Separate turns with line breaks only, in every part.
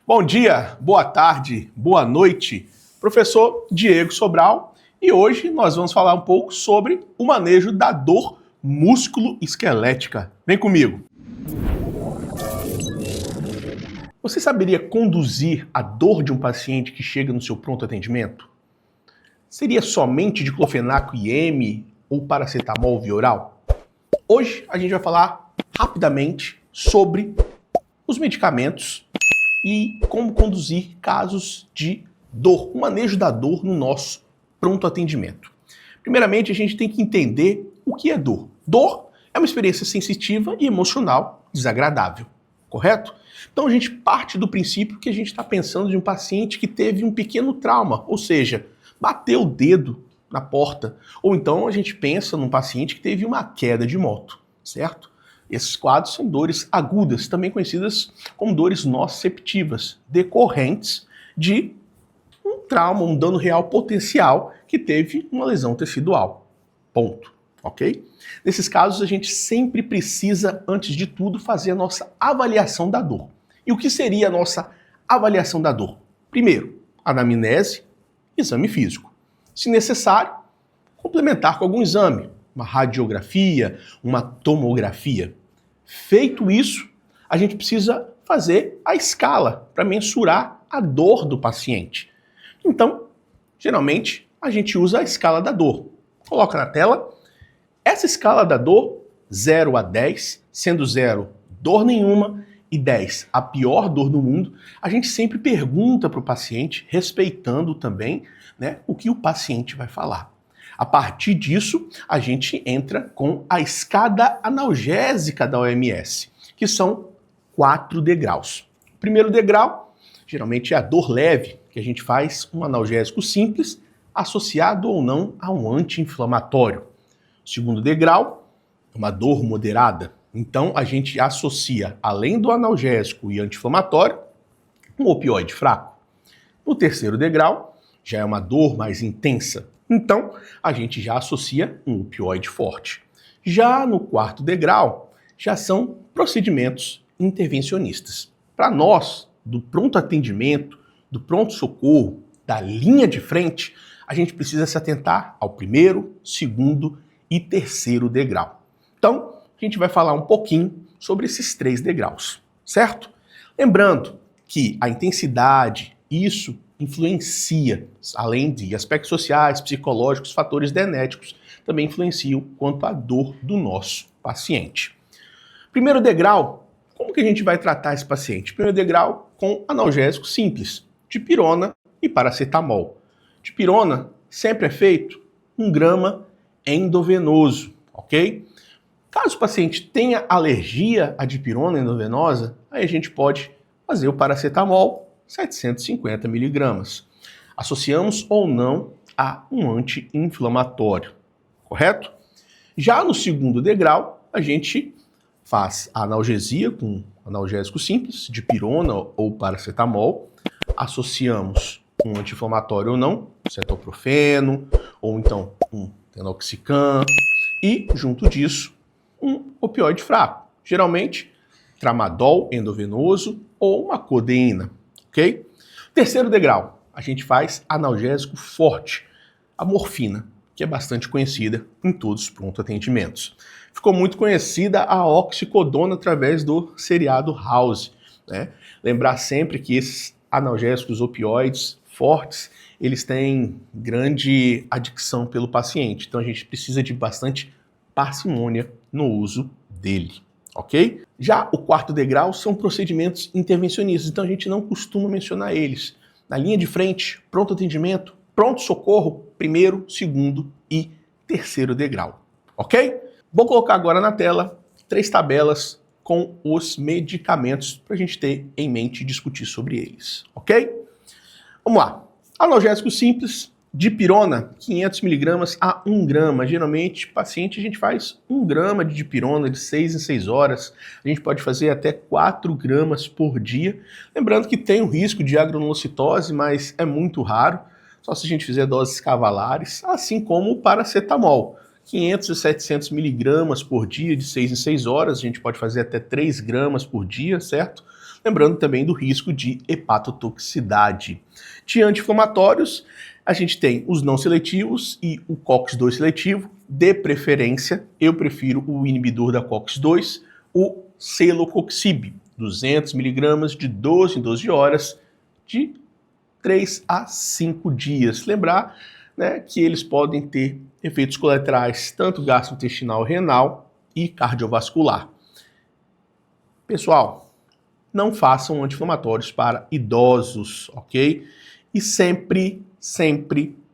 Bom dia, boa tarde, boa noite, professor Diego Sobral, e hoje nós vamos falar um pouco sobre o manejo da dor músculo-esquelética. Vem comigo! Você saberia conduzir a dor de um paciente que chega no seu pronto atendimento? Seria somente diclofenaco IM ou paracetamol via oral? Hoje a gente vai falar rapidamente sobre os medicamentos e como conduzir casos de dor, o manejo da dor no nosso pronto atendimento. Primeiramente, a gente tem que entender o que é dor. Dor é uma experiência sensitiva e emocional desagradável, correto? Então a gente parte do princípio que a gente está pensando de um paciente que teve um pequeno trauma, ou seja, bateu o dedo na porta, ou então a gente pensa num paciente que teve uma queda de moto, certo? Esses quadros são dores agudas, também conhecidas como dores nociceptivas, decorrentes de um trauma, um dano real potencial que teve uma lesão tecidual. Ponto. Ok? Nesses casos, a gente sempre precisa, antes de tudo, fazer a nossa avaliação da dor. E o que seria a nossa avaliação da dor? Primeiro, anamnese, exame físico. Se necessário, complementar com algum exame, uma radiografia, uma tomografia. Feito isso, a gente precisa fazer a escala para mensurar a dor do paciente. Então, geralmente, a gente usa a escala da dor. Coloca na tela. Essa escala da dor, 0 a 10, sendo 0 dor nenhuma e 10 a pior dor do mundo, a gente sempre pergunta para o paciente, respeitando também, o que o paciente vai falar. A partir disso, a gente entra com a escada analgésica da OMS, que são 4 degraus. O primeiro degrau, geralmente é a dor leve, que a gente faz um analgésico simples, associado ou não a um anti-inflamatório. O segundo degrau, uma dor moderada. Então, a gente associa, além do analgésico e anti-inflamatório, um opioide fraco. No terceiro degrau, já é uma dor mais intensa. Então, a gente já associa um opioide forte. Já no quarto degrau, já são procedimentos intervencionistas. Para nós, do pronto atendimento, do pronto-socorro, da linha de frente, a gente precisa se atentar ao primeiro, segundo e terceiro degrau. Então, a gente vai falar um pouquinho sobre esses 3 degraus, certo? Lembrando que a intensidade, isso influencia, além de aspectos sociais, psicológicos, fatores genéticos, também influenciam quanto à dor do nosso paciente. Primeiro degrau, como que a gente vai tratar esse paciente? Primeiro degrau com analgésico simples, dipirona e paracetamol. Dipirona sempre é feito 1 grama endovenoso, ok? Caso o paciente tenha alergia à dipirona endovenosa, aí a gente pode fazer o paracetamol 750 miligramas. Associamos ou não a um anti-inflamatório, correto? Já no segundo degrau, a gente faz a analgesia com analgésico simples, dipirona ou paracetamol. Associamos um anti-inflamatório ou não, cetoprofeno, ou então um tenoxicam, e junto disso, um opioide fraco, geralmente tramadol endovenoso ou uma codeína. Ok? Terceiro degrau, a gente faz analgésico forte, a morfina, que é bastante conhecida em todos os pronto-atendimentos. Ficou muito conhecida a oxicodona através do seriado House. Lembrar sempre que esses analgésicos opioides fortes, eles têm grande adicção pelo paciente, então a gente precisa de bastante parcimônia no uso dele. Ok? Já o quarto degrau são procedimentos intervencionistas, então a gente não costuma mencionar eles. Na linha de frente, pronto atendimento, pronto-socorro, primeiro, segundo e terceiro degrau. Ok? Vou colocar agora na tela 3 tabelas com os medicamentos para a gente ter em mente e discutir sobre eles. Ok? Vamos lá. Analgésico simples, dipirona, 500 miligramas a 1 grama. Geralmente, paciente, a gente faz 1 grama de dipirona de 6 em 6 horas. A gente pode fazer até 4 gramas por dia. Lembrando que tem o risco de agranulocitose, mas é muito raro. Só se a gente fizer doses cavalares, assim como o paracetamol. 500 e 700 miligramas por dia de 6 em 6 horas. A gente pode fazer até 3 gramas por dia, certo? lembrando também do risco de hepatotoxicidade. De anti-inflamatórios, a gente tem os não seletivos e o COX-2 seletivo. De preferência, eu prefiro o inibidor da COX-2, o celecoxib, 200 mg de 12 em 12 horas, de 3 a 5 dias. Lembrar, né, que eles podem ter efeitos colaterais tanto gastrointestinal, renal e cardiovascular. Pessoal, não façam anti-inflamatórios para idosos, ok? E sempre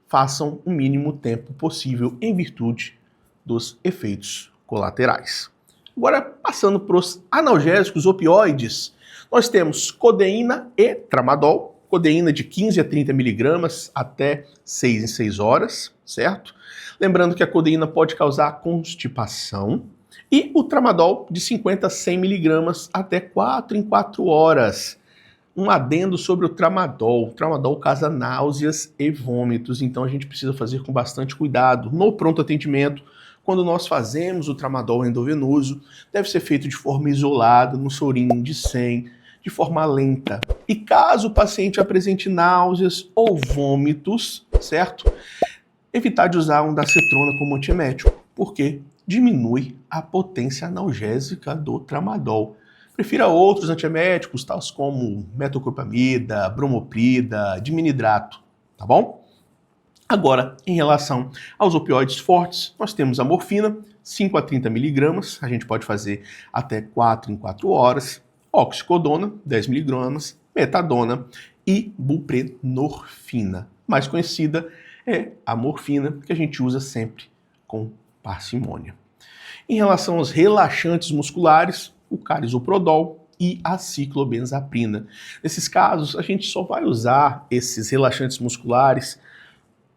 façam o mínimo tempo possível em virtude dos efeitos colaterais. Agora, passando para os analgésicos opioides, nós temos codeína e tramadol. Codeína de 15 a 30 miligramas até 6 em 6 horas, certo? Lembrando que a codeína pode causar constipação. E o tramadol de 50 a 100 miligramas até 4 em 4 horas. Um adendo sobre o tramadol. O tramadol causa náuseas e vômitos, então a gente precisa fazer com bastante cuidado. No pronto atendimento, quando nós fazemos o tramadol endovenoso, deve ser feito de forma isolada, no sorinho de 100, de forma lenta. E caso o paciente apresente náuseas ou vômitos, certo? Evitar de usar um dacetrona como antiemético, porque diminui a potência analgésica do tramadol. Prefira outros antieméticos, tais como metoclopramida, bromoprida, diminidrato, tá bom? Agora, em relação aos opioides fortes, nós temos a morfina, 5 a 30 miligramas, a gente pode fazer até 4 em 4 horas, oxicodona, 10 miligramas, metadona e buprenorfina. Mais conhecida é a morfina, que a gente usa sempre com parcimônia. Em relação aos relaxantes musculares, o carisoprodol e a ciclobenzaprina. Nesses casos, a gente só vai usar esses relaxantes musculares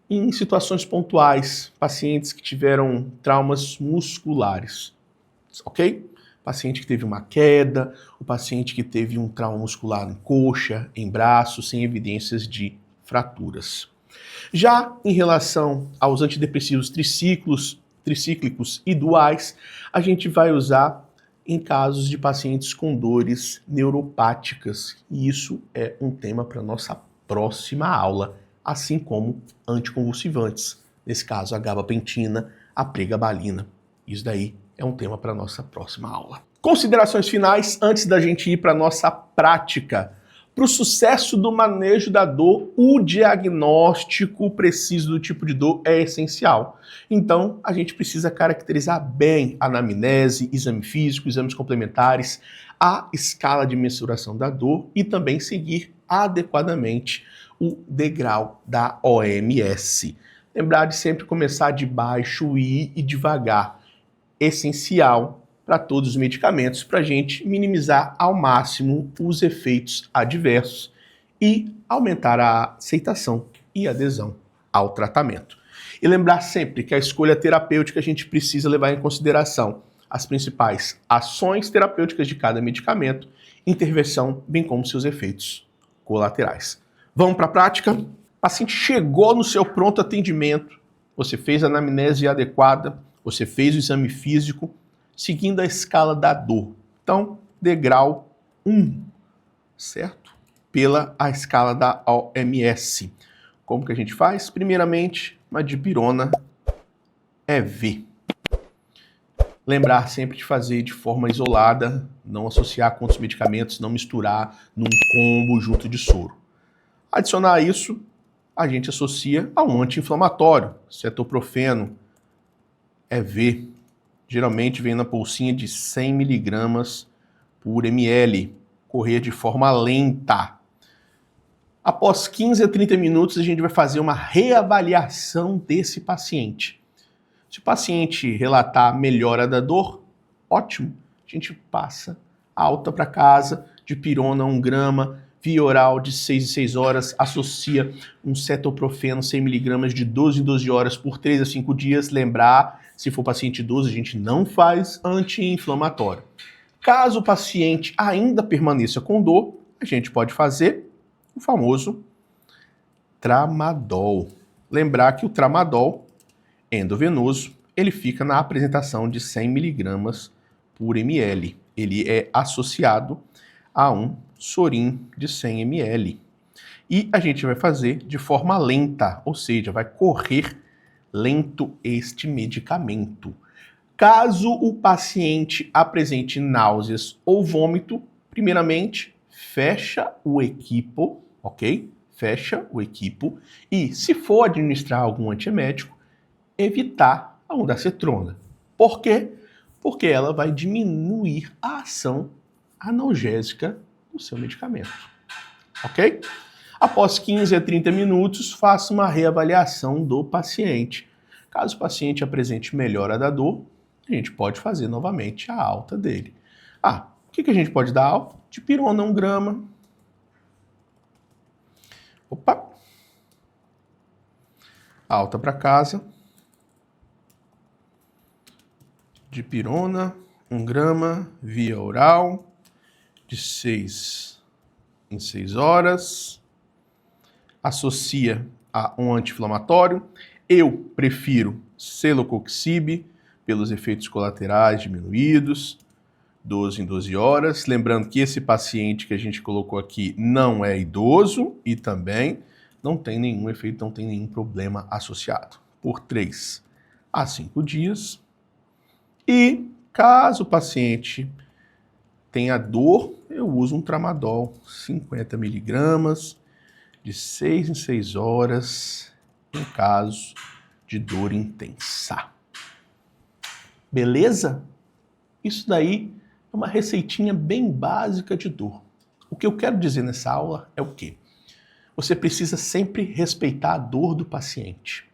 em situações pontuais, pacientes que tiveram traumas musculares, ok? Paciente que teve uma queda, o paciente que teve um trauma muscular em coxa, em braço, sem evidências de fraturas. Já em relação aos antidepressivos tricíclicos e duais, a gente vai usar em casos de pacientes com dores neuropáticas. E isso é um tema para nossa próxima aula, assim como anticonvulsivantes. Nesse caso, a gabapentina, a pregabalina. Isso daí é um tema para nossa próxima aula. Considerações finais antes da gente ir para nossa prática. Para o sucesso do manejo da dor, o diagnóstico preciso do tipo de dor é essencial. Então, a gente precisa caracterizar bem a anamnese, exame físico, exames complementares, a escala de mensuração da dor e também seguir adequadamente o degrau da OMS. Lembrar de sempre começar de baixo e ir devagar. Essencial para todos os medicamentos, para a gente minimizar ao máximo os efeitos adversos e aumentar a aceitação e adesão ao tratamento. E lembrar sempre que a escolha terapêutica a gente precisa levar em consideração as principais ações terapêuticas de cada medicamento, intervenção, bem como seus efeitos colaterais. Vamos para a prática? O paciente chegou no seu pronto atendimento, você fez a anamnese adequada, você fez o exame físico, seguindo a escala da dor. Então, degrau 1, certo? Pela a escala da OMS. Como que a gente faz? Primeiramente, uma dipirona EV. Lembrar sempre de fazer de forma isolada, não associar com outros medicamentos, não misturar num combo junto de soro. Adicionar a isso, a gente associa a um anti-inflamatório, cetoprofeno EV. Geralmente vem na bolsinha de 100 miligramas por ml. Correr de forma lenta. Após 15 a 30 minutos, a gente vai fazer uma reavaliação desse paciente. Se o paciente relatar melhora da dor, ótimo. A gente passa alta para casa, dipirona 1 grama, via oral de 6 em 6 horas, associa um cetoprofeno 100 miligramas de 12 em 12 horas por 3 a 5 dias. Lembrar, se for paciente idoso, a gente não faz anti-inflamatório. Caso o paciente ainda permaneça com dor, a gente pode fazer o famoso tramadol. Lembrar que o tramadol endovenoso, ele fica na apresentação de 100 miligramas por ml. Ele é associado a um Sorin de 100 ml. E a gente vai fazer de forma lenta, ou seja, vai correr lento este medicamento. Caso o paciente apresente náuseas ou vômito, primeiramente, fecha o equipo, ok? Fecha o equipo e, se for administrar algum antiemético, evitar a ondansetrona. Por quê? Porque ela vai diminuir a ação analgésica do seu medicamento, ok? Após 15 a 30 minutos, faça uma reavaliação do paciente. Caso o paciente apresente melhora da dor, a gente pode fazer novamente a alta dele. O que a gente pode dar alta? Dipirona 1 grama. Alta para casa. Dipirona 1 grama via oral, de 6 em 6 horas. Associa a um anti-inflamatório. Eu prefiro celecoxib, pelos efeitos colaterais diminuídos, 12 em 12 horas. Lembrando que esse paciente que a gente colocou aqui não é idoso e também não tem nenhum efeito, não tem nenhum problema associado. Por 3 a 5 dias. E caso o paciente tenha dor, eu uso um tramadol, 50 miligramas, de 6 em 6 horas, em caso de dor intensa. Beleza? Isso daí é uma receitinha bem básica de dor. O que eu quero dizer nessa aula é o quê? Você precisa sempre respeitar a dor do paciente.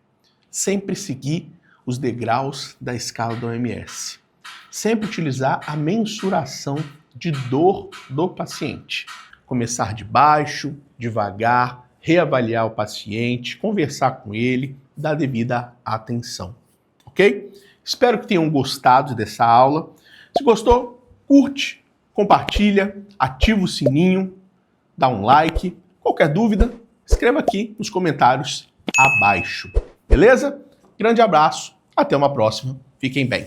Sempre seguir os degraus da escala da OMS. Sempre utilizar a mensuração de dor do paciente. Começar de baixo, devagar, reavaliar o paciente, conversar com ele, dar devida atenção. Ok? Espero que tenham gostado dessa aula. Se gostou, curte, compartilha, ativa o sininho, dá um like. Qualquer dúvida, escreva aqui nos comentários abaixo. Beleza? Grande abraço, até uma próxima. Fiquem bem.